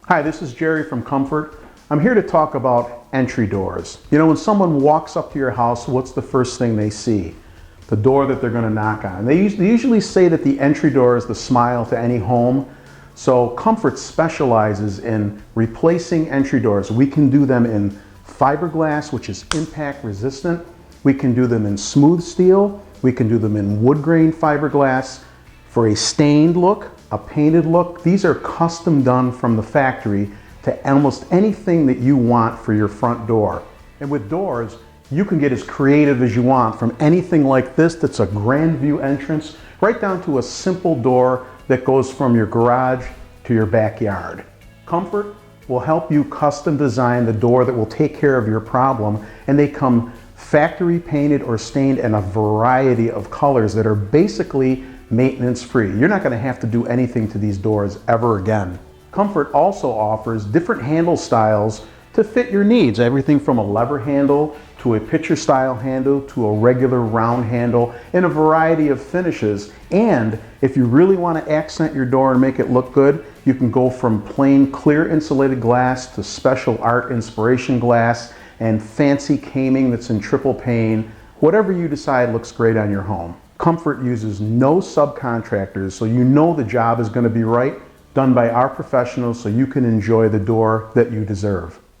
Hi, this is Jerry from Comfort. I'm here to talk about entry doors. You know, when someone walks up to your house, what's the first thing they see? The door that they're going to knock on. They usually say that the entry door is the smile to any home. So Comfort specializes in replacing entry doors. We can do them in fiberglass, which is impact resistant. We can do them in smooth steel. We can do them in wood grain fiberglass for a stained look, a painted look. These are custom done from the factory to almost anything that you want for your front door. And with doors, you can get as creative as you want, from anything like this that's a grand view entrance, right down to a simple door that goes from your garage to your backyard. Comfort will help you custom design the door that will take care of your problem, and they come factory painted or stained in a variety of colors that are basically maintenance free. You're not going to have to do anything to these doors ever again. Comfort also offers different handle styles to fit your needs. Everything from a lever handle to a picture style handle to a regular round handle in a variety of finishes. And if you really want to accent your door and make it look good, you can go from plain clear insulated glass to special art inspiration glass and fancy caming that's in triple pane. Whatever you decide looks great on your home. Comfort uses no subcontractors, so you know the job is going to be right, done by our professionals, so you can enjoy the door that you deserve.